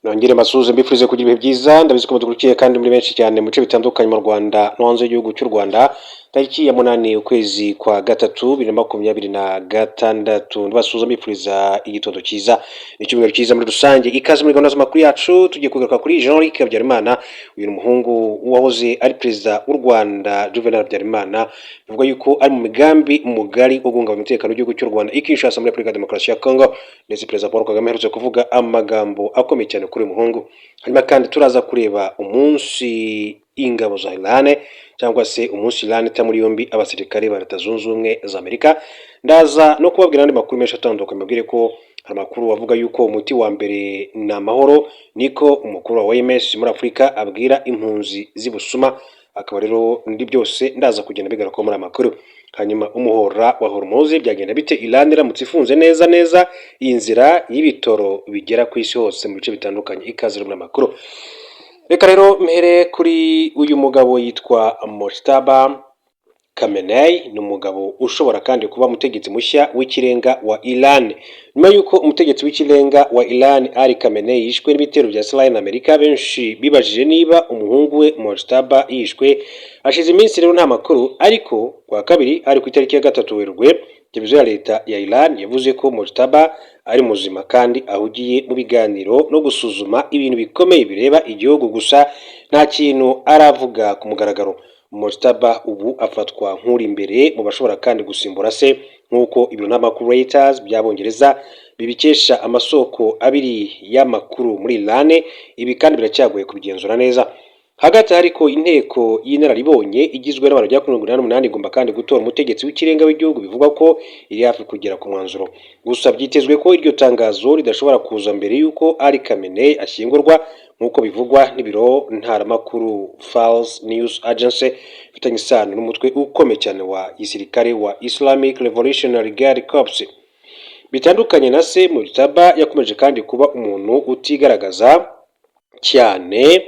Nongere masuze mbifurize kugira ibihe byiza ndabizi ko mudukurikiye kandi muri benshi cyane mu bice bitandukanye mu Rwanda no hanze y'igihugu cy'u Rwanda. Tariki ya 8 ukwezi kwa gatatu 2026 ndabasuza mbifuriza igitondo cyiza n'icyumweru cyiza muri rusange. Ikaze muri gahunda z'amakuru yacu tugiye kugaruka kuri Jean-Luc Habyarimana, uyu muhungu wahoze ari perezida w'u Rwanda Juvenal Habyarimana. Bivuga yuko ari mu migambi mugari wo guhungabanya umutekano w'igihugu cy'u Rwanda Kinshasa muri Repubulika ya Demokarasi ya Congo, ndetse perezida Paul Kagame aherutse kuvuga amagambo akomeye cyane kuri uyu muhungu. Hanyuma kandi turaza kureba umunsi ingabo za Iran cyangwa se umunsi Iran ita muri yombi abasirikare ba Leta Zunze Ubumwe za Amerika. Ndaza no kubabwira andi makuru menshi atandukanye, mbabwire ko hari amakuru avuga yuko umuti wa mbere ni amahoro, niko umukuru wa OMS muri Afurika abwira impunzi z'Ibusuma. Akaba rero ndi byose ndaza kugenda bigaruka muri amakuru. Hanyuma umuhora wa Hormuz byagenda bite Iran iramutse ifunze neza iyi nzira y'ibitoro bigera ku isi hose mu bice bitandukanye. Ikaze muri amakuru. Reka rero mpere kuri uyu mugabo yitwa Mojtaba Khamenei. Ni umugabo ushobora kandi kuba umutegetsi mushya w'ikirenga wa Iran, nyuma yuko umutegetsi w'ikirenga wa Iran Ali Khamenei yishwe n'ibitero bya Israel na Amerika. Benshi bibajije niba umuhungu we Mojtaba yishwe. Hashize iminsi rero nta makuru, ariko kwa kabiri ari ku itariki ya 3 Werurwe televiziyo ya leta ya Iran yavuze ko Mojtaba ari muzima kandi ahugiye mu biganiro no gusuzuma ibintu bikomeye bireba igihugu, gusa nta kintu aravuga ku mugaragaro. Mojtaba ubu afatwa nk'uri imbere mu bashobora kandi gusimbura se, nk'uko ibiro n'amakuru Reuters by'Abongereza bibikesha amasoko abiri y'amakuru muri Iran. Ibi kandi biracyagoye kubigenzura neza. Hagati hariko inteko y'inararibonye igizwe n'abantu bya 188 igomba kandi gutora umutegetsi w'ikirenga w'igihugu. Bivugwa ko iri hafi kugera ku mwanzuro, gusa byitezwe ko iryo tangazo ridashobora kuza mbere yuko Ali Khamenei ashyingurwa, nk'uko bivugwa n'ibiro ntaramakuru Fars News Agency bifitanye isano n'umutwe ukomeye cyane wa gisirikare wa Islamic Revolutionary Guard Corps. Bitandukanye na se, Mojtaba yakomeje kandi kuba umuntu utigaragaza cyane.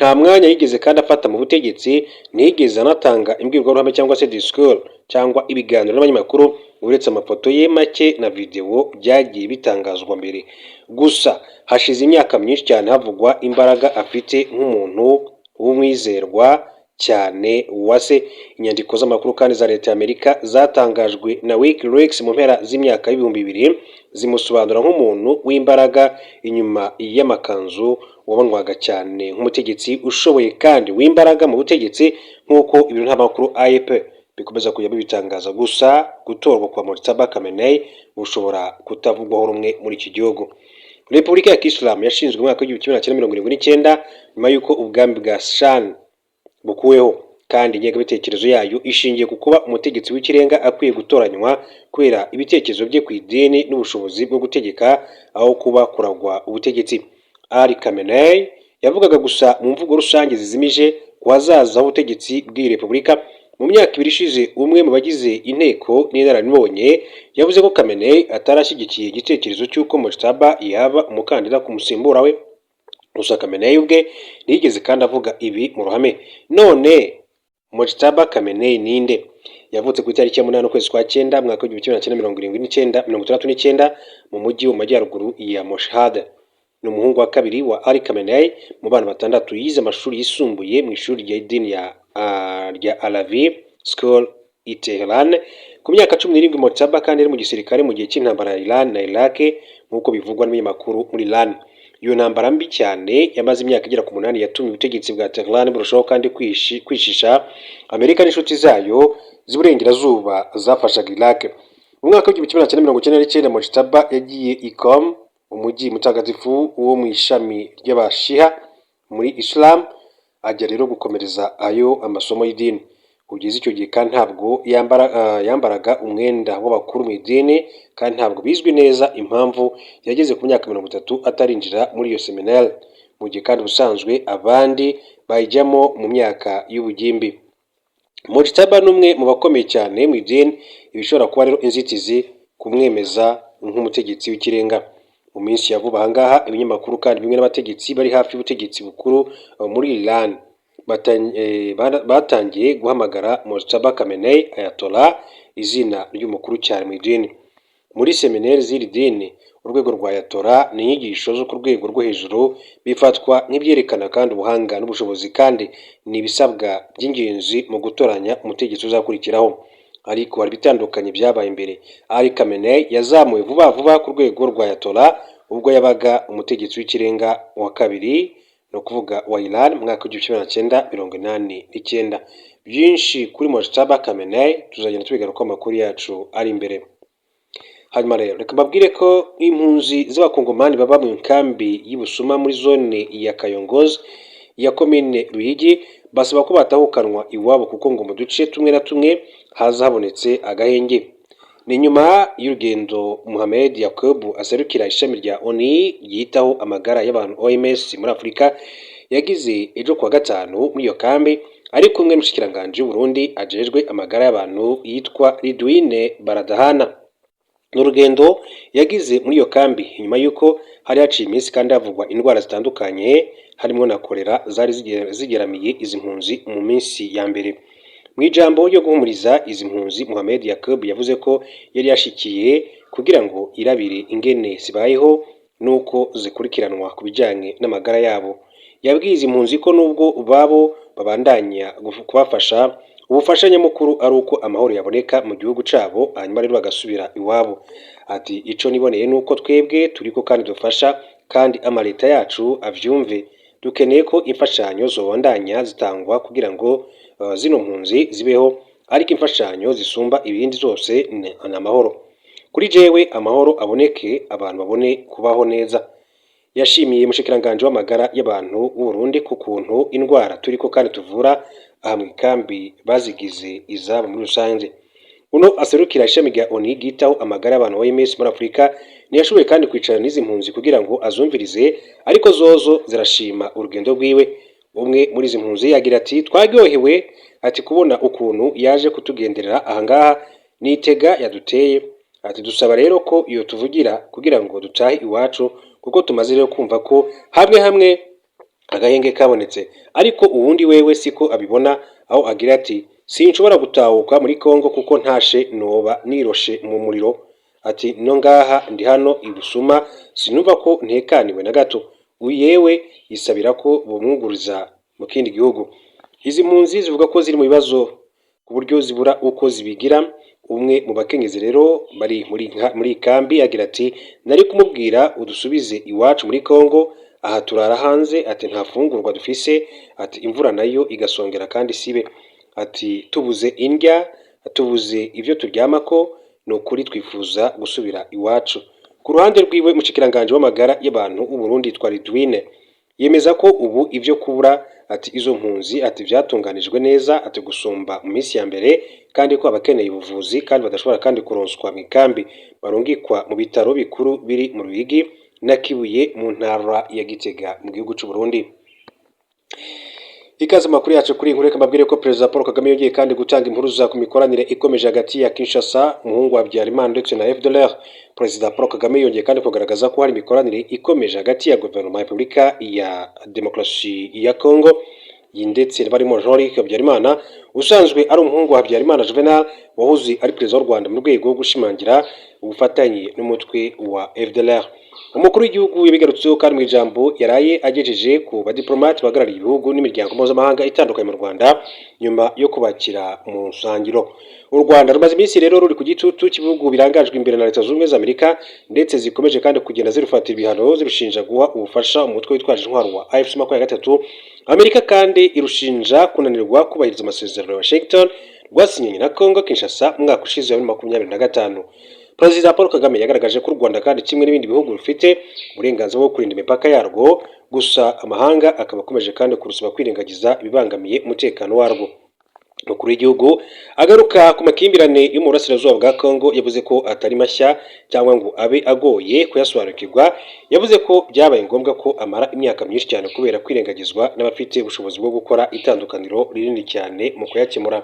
Nta mwanya yigeze kandi afata mu butegetsi, ntiyigeze anatanga imbwirwaruhame cyangwa se discours cyangwa ibiganiro n'abanyamakuru, uretse amafoto ye make na video byagiye bitangazwa mbere. Gusa hashize imyaka myinshi cyane havugwa imbaraga afite nk'umuntu w'umwizerwa cyane wa se. Inyandiko z'amakuru kandi za leta ya Amerika zatangajwe na WikiLeaks mu mpera z'imyaka y'ibihumbi 2000 zimusobanura nk'umuntu w'imbaraga inyuma y'amakanzu, wabonwaga cyane nk'umutegetsi ushoboye kandi w'imbaraga mu butegetsi, nk'uko ibiro nt'amakuru AFP bikomeza kujya bibitangaza. Gusa gutorwa kwa Mojtaba Khamenei bushobora kutavugwaho rumwe muri iki gihugu. Repubulika ya Kisilamu yashinzwe mu mwaka w'1979 nyuma y'uko ubwami bwa Shah bukuweho, kandi ingengabitekerezo yayo ishingiye ku kuba umutegetsi w'ikirenga akwiye gutoranywa kubera ibitekerezo bye ku idini n'ubushobozi bwo gutegeka aho kuba kuragwa ubutegetsi. Ali Khamenei yavugaga gusa mu mvugo rusange zizimije ku hazaza h'ubutegetsi bw'iyi repubulika. Mu myaka 2 ishize, umwe mu bagize inteko n'inararibonye yavuze ko Khamenei atarashyigikiye igitekerezo cy'uko Mojtaba yaba umukandida kumusimbura we. Gusa Khamenei ubwe ntiyigeze kandi avuga ibi mu ruhame. None Mojtaba Khamenei ninde? Yavutse ku itariki ya 8 ukwezi kwa 9 mwaka w'1969 mu mujyi wo mu majyaruguru ya Mashhad. Ni umuhungu wa kabiri wa Ali Khamenei mu bana batandatu. Yize amashuri yisumbuye mu ishuri rya idini rya Alavi School i Tehran. Ku myaka 17 Mojtaba kandi ari mu gisirikare mu gihe cy'intambara ya Iran na Iraq, nk'uko bivugwa n'ibinyamakuru muri Iran. Iyo ntambara mbi cyane yamaze imyaka igera ku 8 yatumye ubutegetsi bwa Tehran burushaho kandi kwishisha Amerika n'inshuti zayo z'iburengerazuba zafashaga Iraq. Mu mwaka w'1999 Mojtaba yagiye i Qom, umujyi mutagatifu wo mu ishami ry'abashiha muri Islam, ajya rero gukomereza ayo amasomo y'idini. Kugeza icyo gihe kandi ntabwo yambaraga umwenda w'abakuru mu idini, kandi ntabwo bizwi neza impamvu yageze ku myaka 30 atarinjira muri iyo seminari, mu gihe kandi ubusanzwe abandi bayijyamo mu myaka y'ubugimbi. Mojtaba ni umwe mu bakomeye cyane mu idini, ibishobora kuba rero inzitizi kumwemeza nk'umutegetsi w'ikirenga. Mu minsi ya vuba ahangaha, ibinyamakuru kandi bimwe n'abategetsi bari hafi y'ubutegetsi bukuru muri Iran batangiye guhamagara Mojtaba Khamenei Ayatollah, izina ry'umukuru cyane mu idini. Muri seminari z'iri dini urwego rwa yatora n'inyigisho zo ku rwego rwo hejuru bifatwa nk'ibyerekana kandi ubuhanga n'ubushobozi kandi ni ibisabwa by'ingenzi mu gutoranya umutegetsi uzakurikiraho. Ariko hari bitandukanye byabaye imbere. Ali Khamenei yazamuwe vuba vuba ku rwego rwa yatora ubwo yabaga umutegetsi w'ikirenga wa kabiri no kuvuga wa Iran mu mwaka w'1989. Byinshi kuri Mojtaba Khamenei tuzagenda tubigaruka amakuru yacu ari imbere. Hanyuma rero reka mbabwire ko impunzi z'abakongomani baba mu nkambi y'Ibusuma muri zone ya Kayongozi ya komine Ruyigi basaba ko batahukanwa iwabo kuko ngo mu duce tumwe na tumwe haza habonetse agahenge. Ni nyuma y'urugendo Mohamed Yacoub aserukira ishami rya ONU yitaho amagara y'abantu OMS muri Afurika yagize ejo kuwa gatanu muri iyo kambi ari kumwe n'umushikiranganji w'Uburundi ajejwe amagara y'abantu yitwa Ridwine Baradahana. N'urugendo yagize muri iyo kambi nyuma y'uko hari haciye iminsi kandi havugwa indwara zitandukanye harimo na kolera zari zigeramiye izi mpunzi mu minsi ya mbere. Mu ijambo ryo guhumuriza izi mpunzi, Mohamed Yacoub yavuze ko yari yashikiye kugira ngo irabire ingene zibayeho nuko zikurikiranwa ku bijyanye n'amagara yabo. Yabwiye izi mpunzi ko nubwo babo babandanya kubafasha, ubufasha nyamukuru ari uko amahoro yaboneka mu gihugu cabo hanyuma rero bagasubira iwabo. Ati ico niboneye nuko twebwe turiko kandi dufasha kandi amaleta yacu avyumve. Dukeneye ko imfashanyo zobandanya zitangwa kugira ngo zino mpunzi zibeho, ariko imfashanyo zisumba ibindi zose ni amahoro. Kuri jewe amahoro aboneke, abantu babone kubaho neza. Yashimiye umushikiranganje w'amagara y'abantu w'Uburundi ku kuntu indwara turiko kandi tuvura aha mu kambi bazigize izabo muri rusange. Uno aserukira ishami rya ONU ryitaho amagara y'abantu OMS muri Afurika ntiyashoboye kandi kwicara n'izi mpunzi kugira ngo azumvirize, ariko zozo zirashima urugendo rwiwe. Umwe muri izi mpunzi yagira ati twaryohewe, ati kubona ukuntu yaje kutugenderera ahangaha nitega yaduteye. Ati dusaba rero ko iyo tuvugira kugira ngo dutahe iwacu kuko tumaze rero kumva ko hamwe agahenge kabonetse, ariko uwundi wewe siko abibona, aho agira ati sinshobora gutahuka muri Kongo kuko ntashe noba niroshe mu muriro. Ati no ngaha ndi hano Ibusuma sinumva ko ntekaniwe na gato. Uyewe yisabira ko bumwuguriza mu kindi gihugu. Izi mpunzi zivuga ko ziri mu bibazo ku buryo zibura uko zibigira. Umwe mu bakenyezi rero bari muri kambi yagira ati nari kumubwira udusubize iwacu muri Kongo, aha turara hanze, ati nta fungurwa dufise, ati imvura nayo igasongera kandi sibe, ati tubuze indya, tubuze ivyo turyamako, no kuri twifuza gusubira iwacu. Ku ruhande rwiwe mushikiranganje w'amagara y'abantu w'Uburundi twari Dwine yemeza ko ubu ivyo kubura, ati izo mpunzi ati vyatunganijwe neza, ati gusumba mu minsi ya mbere, kandi ko abakeneye ubuvuzi kandi badashobora kandi kuronswa mu kambi barungikwa mu bitaro bikuru biri mu Ruyigi na Kibuye mu ntara ya Gitega mu gihugu cy'u Burundi. Ikaze makuru yacu kuri inkuru, reka mbabwire ko Perezida Paul Kagame yongeye kandi gutanga impuruza ku mikoranire ikomeje hagati ya Kinshasa, umuhungu wa Habyarimana ndetse na FDLR. Perezida Paul Kagame yongeye kandi kugaragaza ko hari imikoranire ikomeje hagati ya guverinoma ya Repubulika ya Demokarasi ya Congo ndetse barimo Jean-Luc Habyarimana usanzwe ari umuhungu wa Habyarimana Juvenal wahoze ari perezida w'u Rwanda mu rwego rwo gushimangira ubufatanye n'umutwe wa FDLR. Umukuru w'igihugu yabigarutseho kandi mu ijambo yaraye agejeje ku badiplomate bahagarariye ibihugu n'imiryango mpuzamahanga itandukanye mu Rwanda nyuma yo kubakira mu nsangiro. U Rwanda rumaze iminsi rero ruri ku gitutu cy'ibihugu birangajwe imbere na Leta Zunze Ubumwe za Amerika ndetse zikomeje kandi kugenda zirufatira ibihano zirushinja guha ubufasha umutwe witwaje intwaro wa AFC-23. Amerika kandi irushinja kunanirwa kubahiriza amasezerano ya Washington rwasinyanye na Congo Kinshasa mu mwaka ushize wa 2025. Perezida Paul Kagame yagaragaje ko u Rwanda kandi kimwe n'ibindi bihugu rufite uburenganzira bwo kurinda imipaka yarwo, gusa amahanga akaba akomeje kandi kurusaba kwirengagiza ibibangamiye umutekano warwo. Umukuru w'igihugu agaruka ku makimbirane yo mu burasirazuba bwa Congo yavuze ko atari mashya cyangwa ngo abe agoye kuyasobanukirwa. Yavuze ko byabaye ngombwa ko amara imyaka myinshi cyane kubera kwirengagizwa n'abafite ubushobozi bwo gukora itandukaniro rinini cyane mu kuyakemura.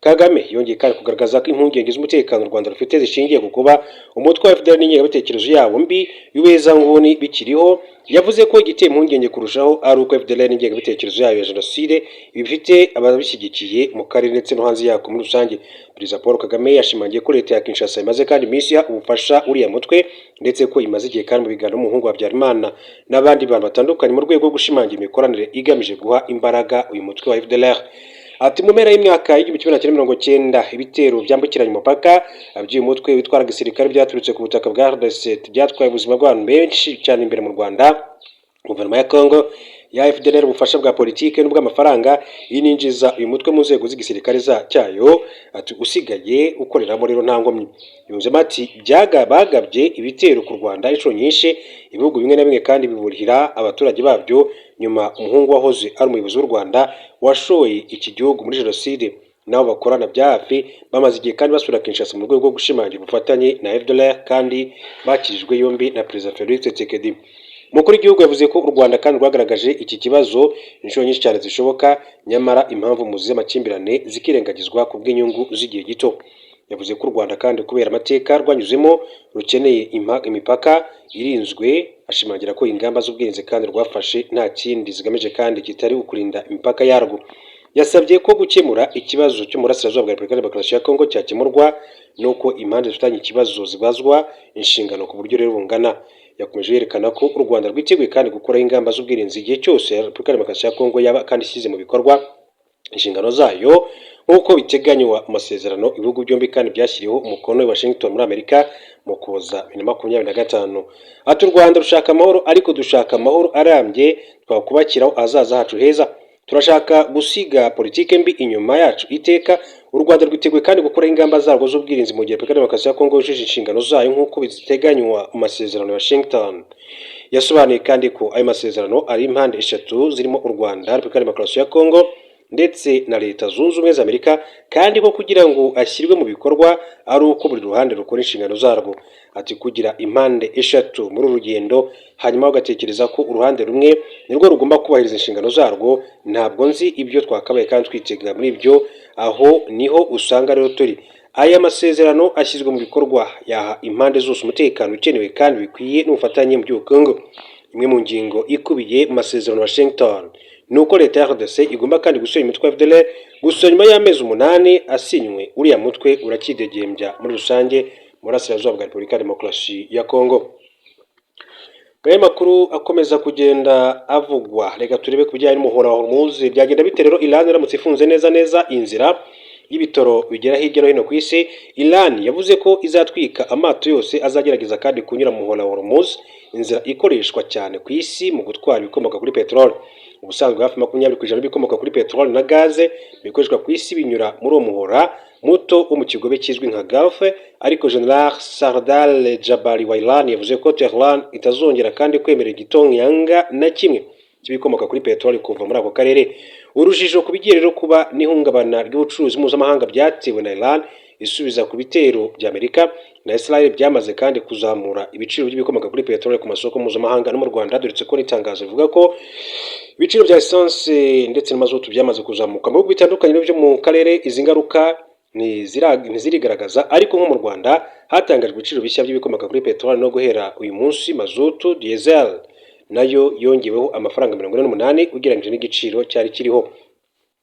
Kagame yongeye kandi kugaragaza ko impungenge z'umutekano u Rwanda rufite zishingiye ku kuba umutwe wa FDL n'ingengabitekerezo yabo mbi y'ubuhezanguni bikiriho. Yavuze ko igiteye impungenge kurushaho ari uko FDL n'ingengabitekerezo yayo ya jenoside bifite ababishyigikiye mu karere ndetse no hanze yako muri rusange. Perezida Paul Kagame yashimangiye ko leta ya Kinshasa imaze kandi iminsi iha ubufasha uriya mutwe ndetse ko imaze igihe kandi mu biganiro n'umuhungu wa Habyarimana n'abandi bantu batandukanye mu rwego rwo gushimangira imikoranire igamije guha imbaraga uyu mutwe wa FDLR. Ati mu mpera y'imyaka y'1990 ibitero byambukiranya umupaka by'uyu mutwe witwara gisirikare byaturutse ku butaka bwa RDC byatwaye ubuzima bw'abantu benshi cyane imbere mu Rwanda. Guverinoma ya Congo ya FDLR ubufasha bwa politike n'ubw'amafaranga yininjiza uyu mutwe mu nzego z'igisirikare cyayo. Ati usigaye ukoreramo rero nta ngomyi. Yunzemo ati bagabye ibitero ku Rwanda inshuro nyinshi ibihugu bimwe na bimwe kandi biburira abaturage babyo. Nyuma umuhungu wahoze ari umuyobozi w'u Rwanda washoye iki gihugu muri jenoside nabo bakorana bya hafi bamaze igihe kandi basura Kinshasa mu rwego rwo gushimangira ubufatanye na FDLR kandi bakirijwe yombi na Perezida Felix Tshisekedi. Umukuru w'igihugu yavuze ko u Rwanda kandi rwagaragaje iki kibazo inshuro nyinshi cyane zishoboka, nyamara impamvu muzi z'amakimbirane zikirengagizwa ku bw'inyungu z'igihe gito. Yavuze ko u Rwanda kandi kubera amateka rwanyuzemo rukeneye imipaka irinzwe, ashimangira ko ingamba z'ubwirinzi kandi rwafashe nta kindi zigamije kandi kitari ukurinda imipaka yarwo. Yasabye ko gukemura ikibazo cyo mu burasirazuba bwa Repubulika ya Demokarasi ya Kongo cyakemurwa nuko impande zifitanye ikibazo zibazwa inshingano ku buryo rero bungana. Yakomeje yerekana ko u Rwanda rwiteguye kandi gukora ingamba z'ubwirinzi igihe cyose Repubulika ya Demokarasi ya Kongo yaba kandi ishyize mu bikorwa inshingano zayo nk'uko biteganywa mu masezerano ibihugu byombi kandi byashyiriweho umukono i Washington muri Amerika mu Ukuboza 2025. Ati u Rwanda rushaka amahoro ariko dushaka amahoro arambye twakubakiraho ahazaza hacu heza. Turashaka gusiga politike mbi inyuma yacu iteka. U Rwanda rwiteguye kandi gukora ingamba zarwo z'ubwirinzi mu gihe Repubulika ya Demokarasi ya Kongo yujuje inshingano zayo nk'uko biteganywa mu masezerano ya Washington. Yasobanuye kandi ko ayo masezerano ari impande eshatu zirimo u Rwanda, Repubulika ya Demokarasi ya Kongo ndetse na Leta Zunze Ubumwe za Amerika, kandi ko kugira ngo ashyirwe mu bikorwa ari uko buri ruhande rukora inshingano zarwo. Ati kugira impande eshatu muri urugendo hanyuma ugatekereza ko uruhande rumwe nirwo rugomba kubahiriza inshingano zarwo, ntabwo nzi ibyo twakabaye kandi twitega muri ibyo. Aho niho usanga rero turi. Aya masezerano ashyizwe mu bikorwa yaha impande zose umutekano ukenewe kandi bikwiye n'ubufatanye mu by'ubukungu. Imwe mu ngingo ikubiye mu masezerano ya Washington nuko leta ya RDC igomba kandi gusenya imitwe ya FDLR. Gusa nyuma y'amezi 8 asinywe uriya mutwe urakidegembya muri rusange mu burasirazuba bwa Repubulika ya Demokarasi ya Kongo. Aya makuru akomeza kugenda avugwa, reka turebe ku bijyanye n'umuhora wa Hormuz byagenda bite rero Iran iramutse ifunze neza inzira y'ibitoro bigera hirya no hino ku isi. Iran yavuze ko izatwika amato yose azagerageza kandi kunyura mu muhora wa Hormuz, inzira ikoreshwa cyane ku isi mu gutwara ibikomoka kuri peteroli. Ubusanzwe hafi 20% bikomoka kuri peteroli na gaze bikoreshwa ku isi binyura muri uwo muhora muto wo mu kigobe kizwi nka Gulf, ariko General Sardar Jabari wa Iran yavuze ko Tehran itazongera kandi kwemerera igitonyanga na kimwe kibikomoka kuri peteroli kuva muri ako karere. Urujijo kubigiye rero kuba n'ihungabana ry'ubucuruzi mpuzamahanga byatewe na Iran isubiza ku bitero bya Amerika na Israel byamaze kandi kuzamura ibiciro by'ibikomoka kuri peteroli ku masoko mpuzamahanga no mu Rwanda, doretse ko n'itangazo rivuga ko ibiciro bya essence ndetse n'amazutu byamaze kuzamuka mu bihugu bitandukanye byo mu karere. Izi ngaruka ntizirigaragaza, ariko nko mu Rwanda hatangajwe ibiciro bishya by'ibikomoka kuri peteroli no guhera uyu munsi mazutu diesel nayo yongeweho amafaranga 48 ugereranyije n'igiciro cyari kiriho.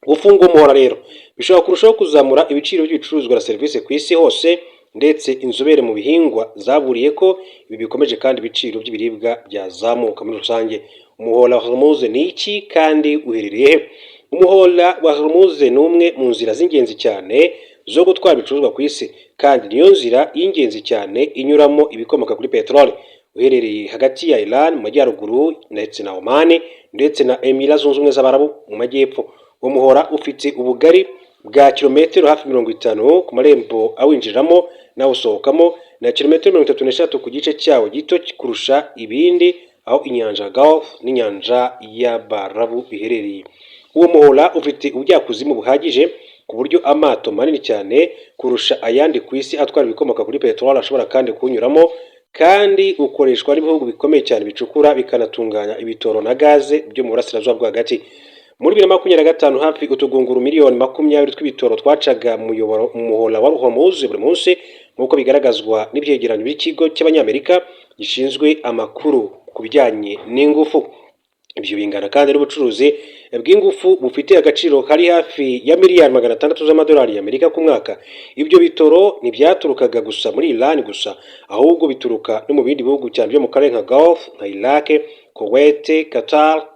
Gufunga umuhora rero bishobora kurushaho kuzamura ibiciro by'ibicuruzwa na serivisi ku isi hose, ndetse inzobere mu bihingwa zaburiye ko ibi bikomeje kandi ibiciro by'ibiribwa byazamuka muri rusange. Umuhora wa Hormuz ni iki kandi uherereye he? Umuhora wa Hormuz ni umwe mu nzira z'ingenzi cyane zo gutwara ibicuruzwa ku isi, kandi niyo nzira y'ingenzi cyane inyuramo ibikomoka kuri peteroli. Uherereye hagati ya Iran mu majyaruguru ndetse na Oman ndetse na Emirat Zunze Ubumwe z'Abarabu mu majyepfo. Uwo muhora ufite ubugari bwa kilometero hafi 50 ku marembo awinjiramo nawe usohokamo, na kilometero 33 ku gice cyawo gito kurusha ibindi aho inyanja Gulf n'inyanja y'Abarabu biherereye. Uwo muhora ufite ubujyakuzimu buhagije ku buryo amato manini cyane kurusha ayandi ku isi atwara ibikomoka kuri peteroli ashobora kandi kunyuramo, kandi ukoreshwa n'ibihugu bikomeye cyane bicukura bikanatunganya ibitoro na gaze byo mu burasirazuba bwo hagati. muri 2025 hafi utugunguru miliyoni 20 tw'ibitoro twacaga mu muhora wa Hormuz buri munsi nk'uko bigaragazwa n'ibyegeranyo by'ikigo cy'abanyamerika gishinzwe amakuru ku bijyanye n'ingufu. Ibyo bingana kandi n'ubucuruzi bw'ingufu bufite agaciro kari hafi ya miliyari 600 z'amadolari y'Amerika ku mwaka. Ibyo bitoro ntibyaturukaga gusa muri Iran gusa, ahubwo bituruka no mu bindi bihugu cyane byo mu karere nka Gulf, nka Iraq, Kuwait, Qatar,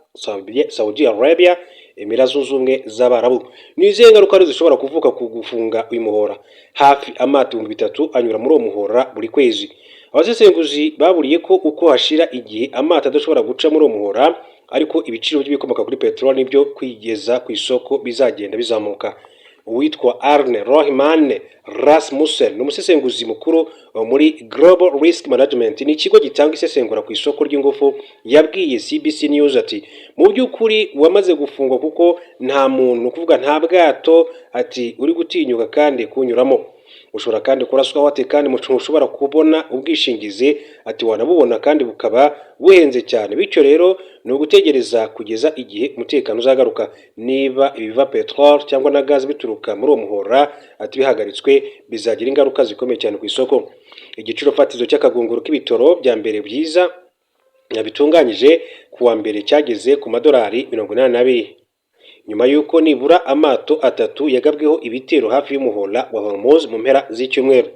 Saudi Arabia, Emirates Zunze Ubumwe z'Abarabu. Ni izihe ngaruka zishobora kuvuka ku gufunga uyu muhora? Hafi amato 3,000 anyura muri uwo muhora buri kwezi. Abasesenguzi baburiye ko uko hashira igihe amato adashobora guca muri uwo muhora, ariko ibiciro by'ibikomoka kuri peteroli nibyo kwigeza ku isoko bizagenda bizamuka. Uwitwa Arne Rohman Rasmussen n'umusesenguzi mukuru muri Global Risk Management, ni ikigo gitanga isesengura ku isoko ry'ingufu, yabwiye CBC News ati mu by'ukuri wamaze gufungwa kuko nta muntu kuvuga nta bwato ati uri gutinyuka kandi kunyuramo. Ushobora kandi kuraswa wate kandi mucungu ushobora kubona ubwishingizi ati wanabubona kandi bukaba buhenze cyane. Bityo rero no gutegereza kugeza igihe umutekano uzagaruka. Niba ibiva petrol cyangwa na gaz bituruka muri uwo muhora ati bihagaritswe bizagira ingaruka zikomeye cyane ku isoko. Igiciro fatizo cy'akagunguru k'ibitoro bya mbere byiza bitunganyije kuwa mbere cyageze ku madolari 82 nyuma yuko nibura amato 3 yagabweho ibitero hafi y'umuhora wa Hormuz mu mpera z'icyumweru.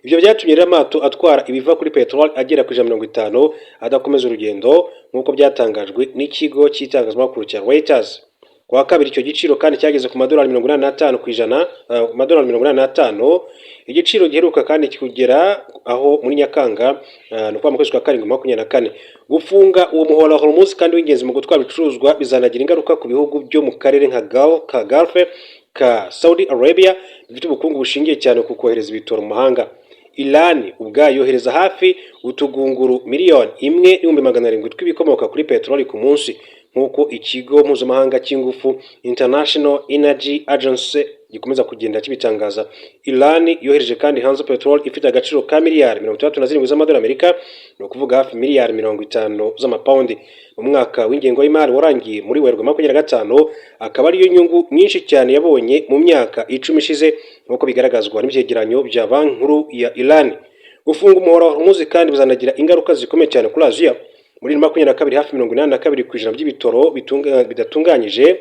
Ibyo byatumye amato atwara ibiva kuri petrol agera ku 150 adakomeza urugendo nk'uko byatangajwe n'ikigo cy'itangazamakuru cya Reuters. Kwa kabiri icyo giciro kandi cyageze ku madolari 85 ku ijana, madolari 85. Igiciro giheruka kandi kugera aho muri Nyakanga no kwa kwezi kwa 7/24. Gufunga uwo muhora Hormuz kandi w'ingenzi mu gutwara ibicuruzwa bizanagira ingaruka ku bihugu byo mu karere nka Gulf, ka Saudi Arabia bifite ubukungu bushingiye cyane ku kohereza ibitoro mu mahanga. Iran ubwayo yohereza hafi utugunguru miliyoni 1,700 tw'ibikomoka kuri petroli ku munsi, nk'uko ikigo mpuzamahanga cy'ingufu International Energy Agency gikomeza kugenda kibitangaza. Iran yohereje kandi hanze petrol ifite agaciro ka miliyari 37 z'amadolari Amerika, no kuvuga hafi miliyari 50 z'amapaundi. Mu mwaka w'ingengo y'imari warangiye muri Werurwe 2025 akaba ariyo nyungu nyinshi cyane yabonye mu myaka 10 ishize, nk'uko bigaragazwa n'ibyegeranyo bya Banki Nkuru ya Iran. Gufunga umuhora wa Hormuz kandi bizanagira ingaruka zikomeye cyane kuri Aziya. Muri 2022 hafi 82% by'ibitoro bidatunganyije,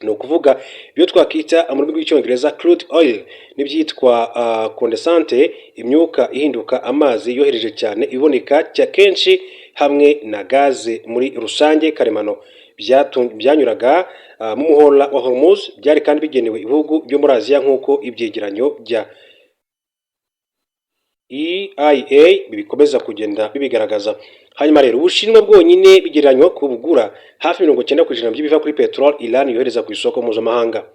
no kuvuga ibyo twakita mu rurimi rw'icyongereza crude oil n'ibyitwa condensate, imyuka ihinduka amazi yohereje cyane iboneka kenshi hamwe na gaze muri rusange karemano byanyuraga mu muhora wa Hormuz, byari kandi bigenewe ibihugu byo muri Aziya nk'uko ibyegeranyo bya EIA bikomeza kugenda bibigaragaza. Hanyuma rero Ubushinwa bwonyine bigereranywa ku bugura hafi 90% by'ibiva kuri petrol Iran yohereza ku isoko mpuzamahanga.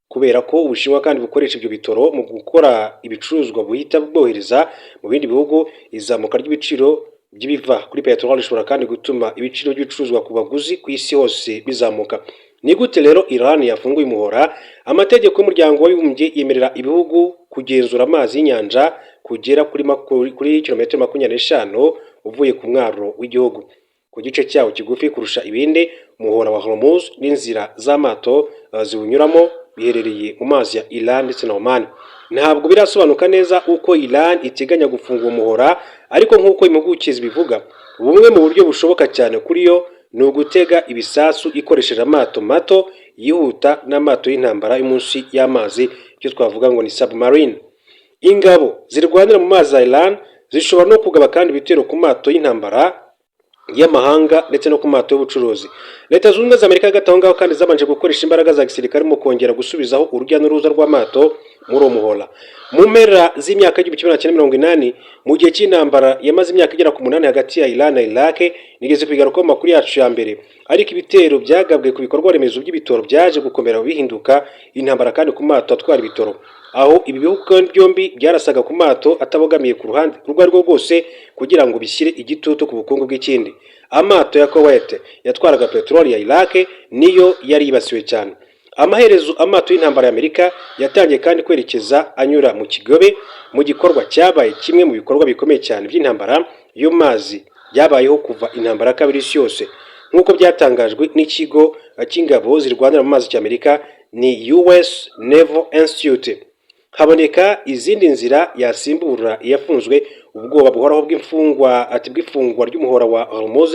Kubera ko Ubushinwa kandi bukoresha ibyo bitoro mu gukora ibicuruzwa buhita bwohereza mu bindi bihugu, izamuka ry'ibiciro by'ibiva kuri petrol rishobora kandi gutuma ibiciro by'ibicuruzwa ku baguzi ku isi hose bizamuka. Ni gute rero Iran yafunguye umuhora? Amategeko y'umuryango w'abibumbye yemerera ibihugu kugenzura amazi y'inyanja kugera kuri kilometero 25 uvuye ku mwaro w'igihugu. Ku gice cyawo kigufi kurusha ibindi, umuhora wa Hormuz n'inzira z'amato ziwunyuramo biherereye mu mazi ya Iran ndetse na Oman. Ntabwo birasobanuka neza uko Iran iteganya gufunga umuhora, ariko nk'uko impuguke bivuga, bumwe mu buryo bushoboka cyane kuri yo ni ugutega ibisasu ikoresheje amato mato yihuta n'amato y'intambara y'umunsi y'amazi, icyo twavuga ngo ni submarine. Ingabo zirwanira mu mazi ya Iran zishobora no kugaba kandi ibitero ku mato y'intambara y'amahanga ndetse no ku mato y'ubucuruzi. Leta Zunze Ubumwe za Amerika gatahongaho kandi zabanje gukoresha imbaraga za gisirikare mu kongera gusubizaho urujya n'uruza rw'amato muri umuhora. Mu mpera z'imyaka y'1980 mu gihe cy'intambara yamaze imyaka igera ku 8 hagati ya Iran na Iraq, nigeze kwigaruka mu makuru yacu ya mbere, ariko ibitero byagabwe ku bikorwa remezo by'ibitoro byaje gukomera bihinduka intambara kandi ku mato atwara ibitoro, aho ibi bihugu byombi byarasaga ku mato atabogamiye ku ruhande urwo rwo rwose kugira ngo bishyire igitutu ku bukungu bw'ikindi. Amato ya Kuwait yatwaraga petroli ya Iraq niyo yari yibasiwe cyane. Amaherezo amato y'intambara ya Amerika yatangiye kandi kwerekeza anyura mu Kigobe, mu gikorwa cyabaye kimwe mu bikorwa bikomeye cyane by'intambara yo mazi byabayeho kuva intambara kabiri isi yose, nk'uko byatangajwe n'ikigo cy'ingabo zirwanira mu mazi cy'Amerika ni US Naval Institute. Haboneka izindi nzira yasimbura iyafunzwe. Ubwoba buhoraho bw'ifungwa ry'umuhora wa Hormuz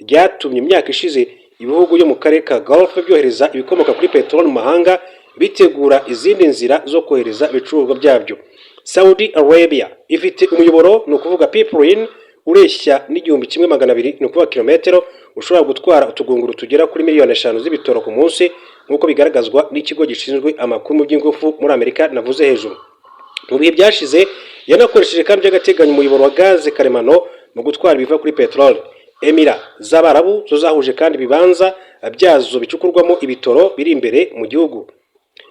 ryatumye imyaka ishize ibihugu byo mu karere ka Gulf byohereza ibikomoka kuri peteroli mu mahanga bitegura izindi nzira zo kohereza ibicuruzwa byabyo. Saudi Arabia ifite umuyoboro ni ukuvuga pipeline ureshya n'1200 ni ukuvuga kilometero ushobora gutwara utugunguru tugera kuri miliyoni 5 z'ibitoro ku munsi nk'uko bigaragazwa n'ikigo gishinzwe amakuru mu by'ingufu muri Amerika navuze hejuru. Mu bihe byashize yanakoresheje kandi by'agateganyo umuyoboro wa gaze karemano mu gutwara ibiva kuri peteroli. Emira z'Abarabu zo zahuje kandi ibibanza byazo bicukurwamo ibitoro biri imbere mu gihugu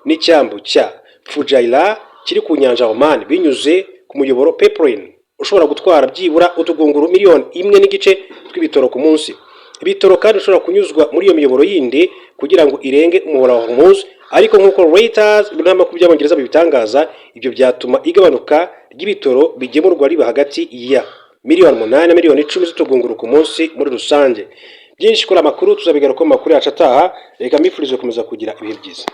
n'icyambu cya Fujairah kiri ku nyanja Oman binyuze ku muyoboro pipeline ushobora gutwara byibura utugunguru miliyoni 1.5 tw'ibitoro ku munsi. Ibitoro kandi ushobora kunyuzwa muri iyo miyoboro yindi kugira ngo irenge umuhora wa Hormuz, ariko nk'uko Reuters n'amakuru by'Abongereza bibitangaza, ibyo byatuma igabanuka ry'ibitoro bigemurwa riba hagati ya miliyoni 8 na miliyoni 10 z'utugunguru ku munsi muri rusange. Byinshi kuri amakuru tuzabigaruka mu makuru yacu ataha. Reka mbifurize gukomeza kugira ibihe byiza.